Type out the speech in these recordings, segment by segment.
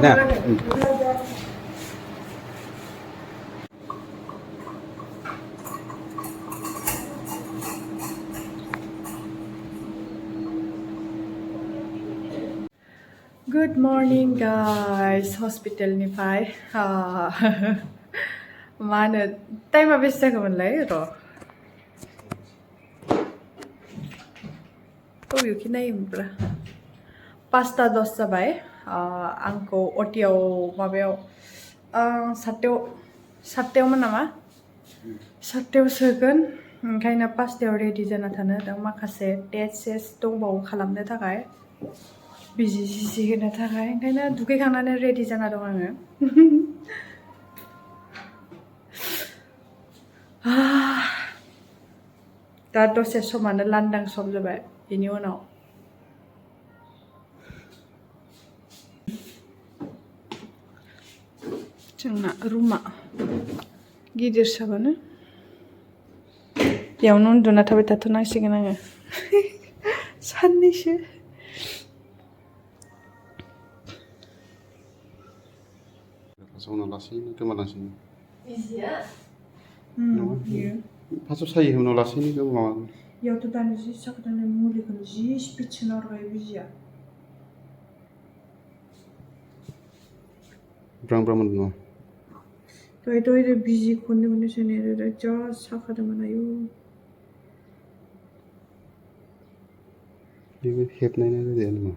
दा Good morning guys हस्पिटालनिफ्राय मा होनो टाइमा बेसे जाखोमोनलाय र' बबेयावखि नायोमोनब्रा 5:10 जाबाय आंखौ अटियाव माबायाव 7टायावमोन नामा 7टायाव सोगोन ओंखायनो 5टायाव रेडि जाना थानो होदों माखासे टेस्ट दंबावो खालामनो थाखाय बिजि सिजि होनो थाखाय ओंखायनो दुगैखांनानै रेडि जाना दं आङो दा दसे समानो लांदां सम जाबाय बेनि उनाव जोंना रुमा गिदिर साबानो बेयावनो उन्दुना थाबाय थाथ'नांसिगोन आङो साननैसो Fasaw lassैनो गोमालांसिगोन इजिया फार्स्टआव सायो उनाव लासैनो गोमालाङो बेयावथ' दानि जि साखादानो मुलिखौनो जि स्पिड सोना हरखायो बिजिया ब्रां ब्रां मोनदों नामा दहाय बिजि खननै सोनाय जा साखादोंमोन आयु बेबो हेबनाय ना जाया नामा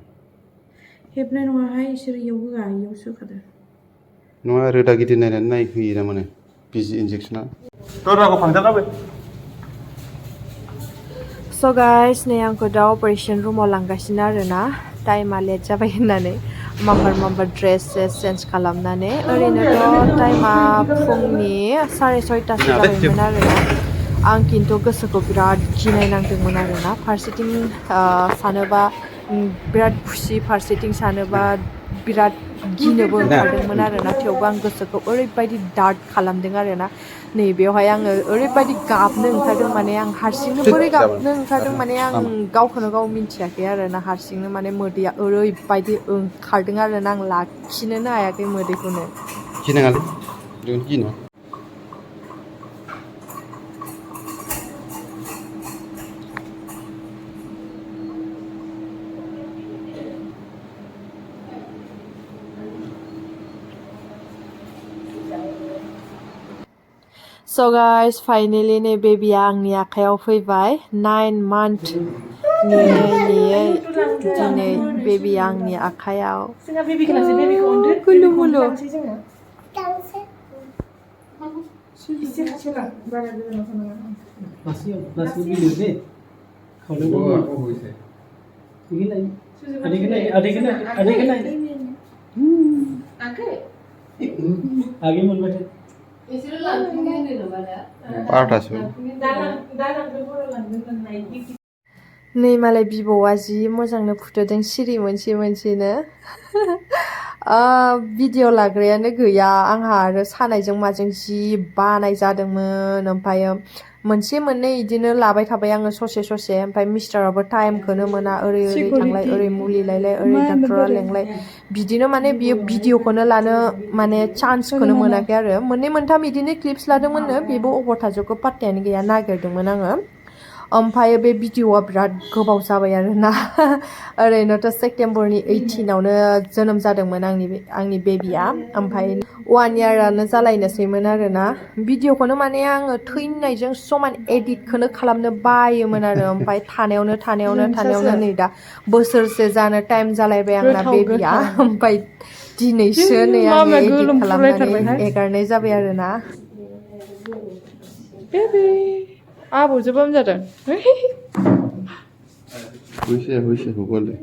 हेबनाय नङाहाय इसोर इयाव होआ इयाव सोखादों नङा रोदा गिदिर नायनानै नायहोयो ना माने बिजि इन्जेक्सना दरजाखौ फांथेना स' गाइस नै आंखौ दा अपारेशन रुमाव लांगासिनो आरोना टाइमा लेट जाबाय होननानै माम्बार ड्रेस चेन्ज खालामनानै ओरैनोथ' टाइमा फुंनि 6:30 जाबायमोन आरोना आं खिन्थु गोसोखौ बिराद गिनाय नांदोंमोन आरोना फारसेथिं सानोबा बिराद खुसि फारसेथिं सानोबा बिराद गिनोबो ओंखारदोंमोन आरोना थेवबो आं गोसोखौ ओरैबायदि डार्ट खालामदों आरोना नैबेयावहाय आङो ओरैबायदि गाबनो ओंखारदों माने आं हारसिंनो बोरै गाबनो ओंखारदों माने आं गावखौनो गाव मिन्थियाखै आरोना हारसिंनो माने मोदैया ओरैबायदि ओंखारदों आरोना आं लाखिनोनो हायाखै मोदैखौनो गिनाङालै बेयावनो गिनाङा So guys, finally नै बेबिया आंनि आखायाव फैबाय 9 month नेयै दिनै बेबिया आंनि आखायाव गुलु मुलु नै मालाय बिबौआ जि मोजांनो फुथुदों सिरि मोनसेनो भिडिअ लाग्रायानो गैया आंहा आरो सानायजों माजों जि बानाय जादोंमोन ओमफ्रायो मोनसे मोननै इदिनो लाबाय थाबाय आङो ससे ओमफ्राय मिस्टाराबो टाइमखौनो मोना ओरै थांलाय ओरै मुलि लायलाय ओरै डाक्टरा लेंलाय बिदिनो माने बियो भिडिअखौनो लानो माने चान्सखौनो मोनाखै आरो मोननै मोनथाम इदिनो क्लिप्स लादोंमोननो बेबो अबाव थाजोबखो पात्तायानो गैया नागिरदोंमोन आङो ओमफ्राय बे भिडिअआ बिराद गोबाव जाबाय आरोना ओरैनोथ' सेप्तेम्बरनि 18आवनो जोनोम जादोंमोन आंनि बेबिया ओमफ्राय 1 इयारानो जालायनोसैमोन आरोना भिडिअखौनो माने आङो थैनायजों समान एडिटखौनो खालामनो बायोमोन आरो ओमफ्राय थानायावनो नै दा बोसोरसे जानो टाइम जालायबाय आंना बेबिया ओमफ्राय दिनैसो नै आङो एडिट खालामनानै एगारनाय जाबाय आरोना बेबि आबौजों बाम जादों Huise jugole.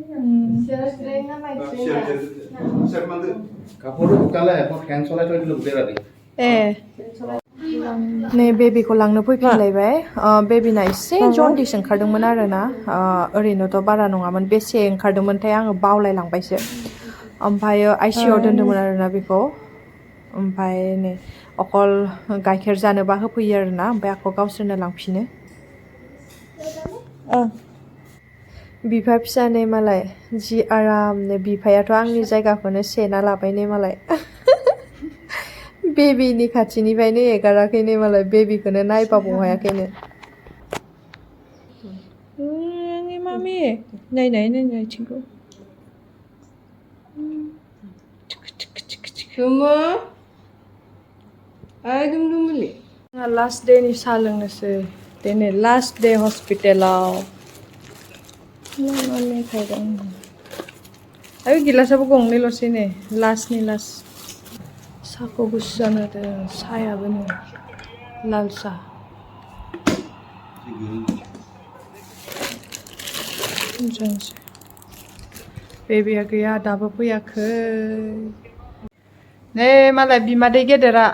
नै बेबिखौ लांनो फैफिनलायबाय बेबिना एसे जन्दिस ओंखारदोंमोन आरोना ओरैनोथ' बारा नङामोन बेसे ओंखारदोंमोनथाय आङो बावलायलांबायसो ओमफ्रायो आइसिइउआव दोनदोंमोन आरोना बेखौ ओमफ्राय नै अकल गाइखेर जानोबा होफैयो आरोना ओमफ्राय आंखौ गावसोरनो लांफिनो बिफा फिसानै मालाय जि आरामनो बिफायाथ' आंनि जायगाखौनो सेना लाबाय नै मालाय बेबिनि खाथिनिफ्रायनो एगाराखैनो मालाय बेबिखौनो नायबाबो हायाखैनो आंनि मामि नायनाय थिंखौ Mama, ayo dulu. Last Danny साहा लोंनोसै दिनै लास्ट डे हस्पिटेलाव मेथाइ दं आरो गिलासाबो गंनैल'सै नै लास्टनि लास्ट साहाखौ गुसु जानो होदों साहायाबो नै लाल साहा जानोसै बेबिया गैया दाबो फैयाखै नै मालाय बिमादै गेदेरा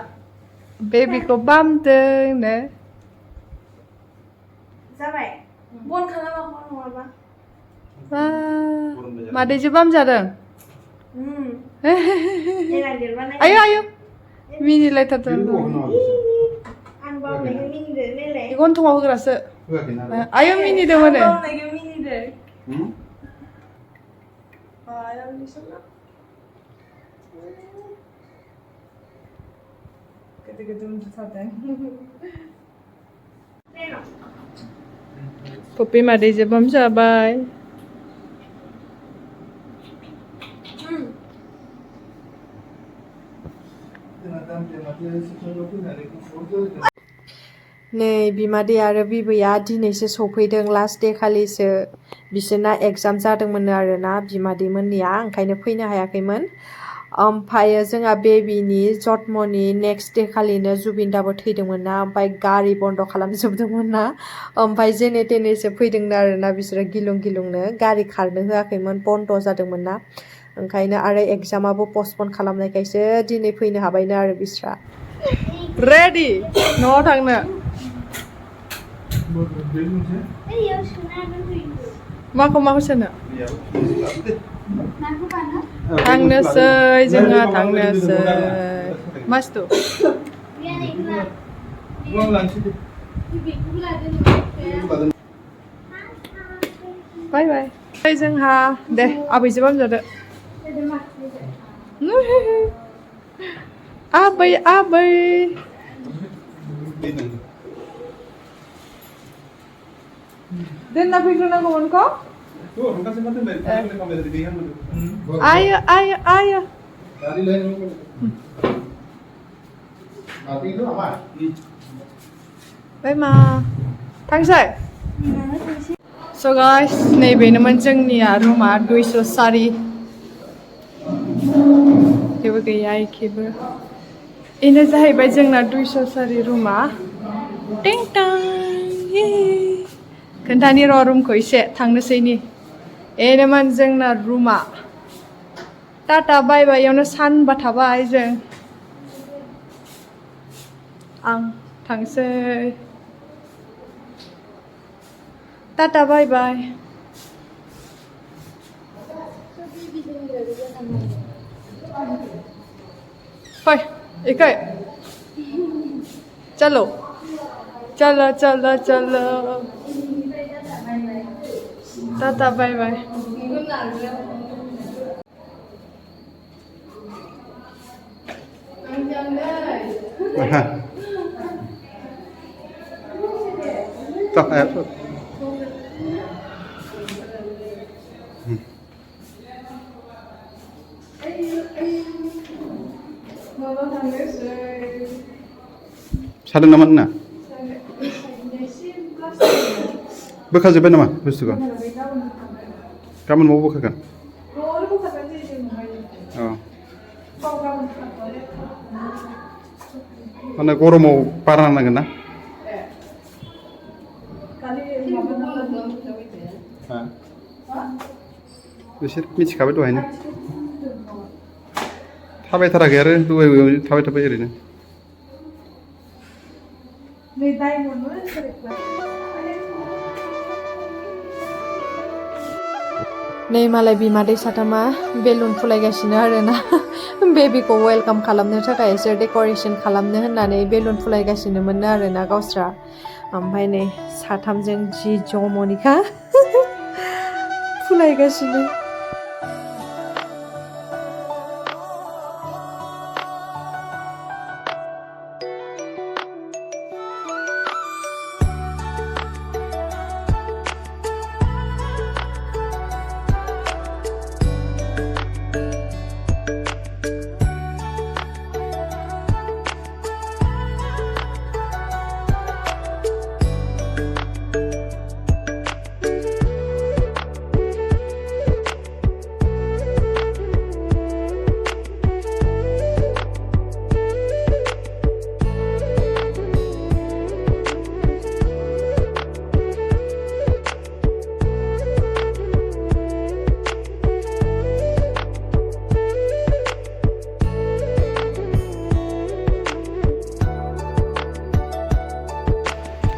बेबिखौ बामदोंनो जाबाय बन खालामाखै नङाबा मादैजों बामजादों देनां देरबा नाय आयु आयु मिनिलायथारदों आं बावनायखौ मिनिदो नायलाय गन्थङाव होग्रासो आयु मिनिदों माने बावनायखौ मिनिदो पप्पी मादैजों बामजाबाय नै बिमादै आरो बिबैया दिनैसो सफैदों लास्ट दे खालिसो बिसोरना एग्जाम जादोंमोन आरोना बिमादैमोननिया ओंखायनो फैनो हायाखैमोन ओमफ्रायो जोंहा बेबिनि जत्मनि नेक्स्ट दे खालिनो जुबिन दाबो थैदोंमोन ना ओमफ्राय गारि बन्द खालामजोबदोंमोन ना ओमफ्राय जेने थेनेसो फैदोंनो आरोना बिसोरो गिलुं गिलुंनो गारि खारनो होआखैमोन बन्द जादोंमोन ना ओंखायनो आरो एग्जामाबो पस्टपन खालामनायखायसो दिनै फैनो हाबायनो आरो बिस्रा रेडि न'आव थांनो माखौ सोनो थांनोसै जोंहा थांनोसै मास्तु बाय बाय जोंहा दे आबैजों बामजादो आबै आबै दोनना फैग्रोनांगौमोन को आयो आयो आयो बाय मा थांसै स' गाइस नैबेनोमोन जोंनिया रुमा 204 जेबो गैया एखेबो बेनो जाहैबाय जोंना 204 रुमा टिं टां खोन्थानि र' रुमखौ एसे थांनोसैनि बेनोमोन जोंना रुमा टाटा बाय बाय यावनो सानबा थाबाय जों आं थांसै टाटा बाय बाय फै एकै चलो चलो चलो चलो टाटा बाय बाय Tak, सादों नामा नोंना बोखाजोब्बाय नामा बुस्थुखौ गाबोन माव बोखागोन माने गरमाव बारा नांगोन ना बिसोर मिथिखाबाय दहायनो थाबायथाराखै आरो दहाय थाबाय ओरैनो नै मालाय बिमादै साथामा बेलुन फुलायगासिनो आरोना बेबिखौ वेलकाम खालामनो थाखाय एसे डेक'रेसन खालामनो होननानै बेलुन फुलायगासिनोमोन आरोना गावस्रा ओमफ्राय नै साथामजों जि जमनिखा फुलायगासिनो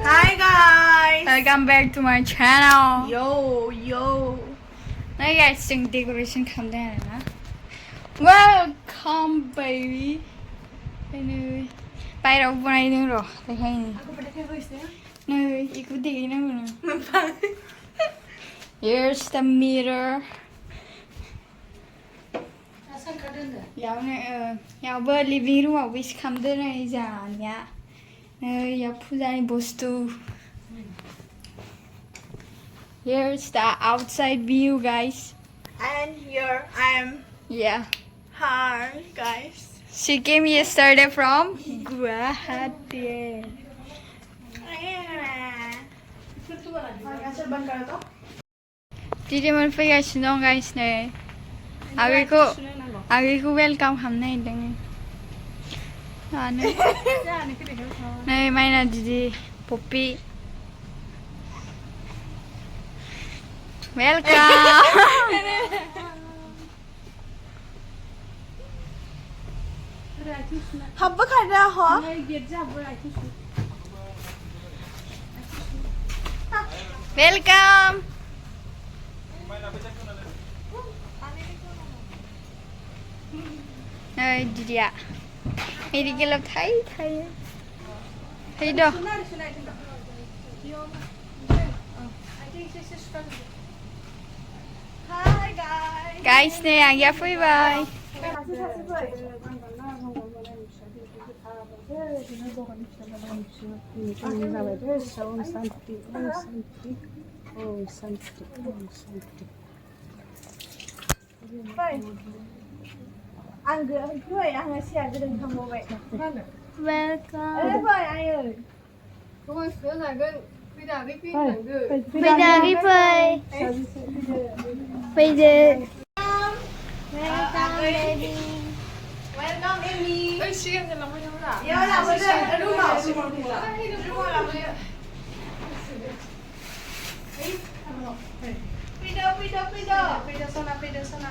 Hi guys. Welcome back to my channel. Yo yo. Now guys, जों decoration खालामदों आरोना. Welcome baby. नै बायराव बनायदों र' देखायनो. नै इखौ देखायनांगौ नो. Here's the mirror. यावबो living room आव wish खालामदों नै जानिया. नै याव फुजानि बुस्तु. Here's the outside view, guys. And here I am. Yeah. Hi guys. She came yesterday from Guwahati. Didi मन फैगासिनो दं guys नै. आगैखौ welcome खालामनो नागिरदों. नै माइना दिदी पप्पी. Welcome. Habba khada ho. Welcome. Này dì ạ. Mày đi kia lập thấy đâu. Hi guys. Guys nè, anh ra free bye. Anh cười anh xe cái đừng thằng vậy. Welcome. Vậy anh ơi. Bây giờ đi bơi. Bây giờ. Welcome baby. Welcome Amy. Yo làm cái gì? Đúng không? Đúng rồi làm cái gì? Video sana.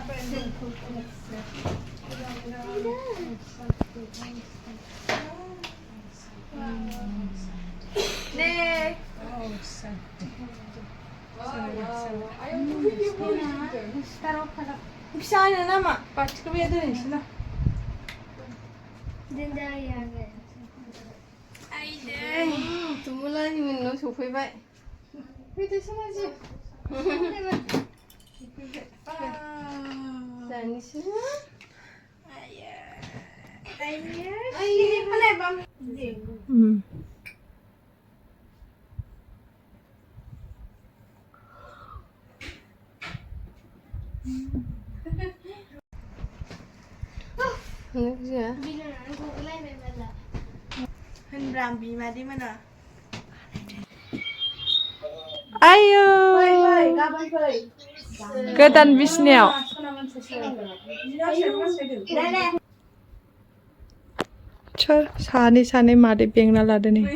네. Bir saniye ama başka bir yerden işte. 두물라님은 너 조회봐 Hình bị mà đi mà nè. 아유 가방을. godan bisniaw 네네. 저 사네 마대 뱅나 라더니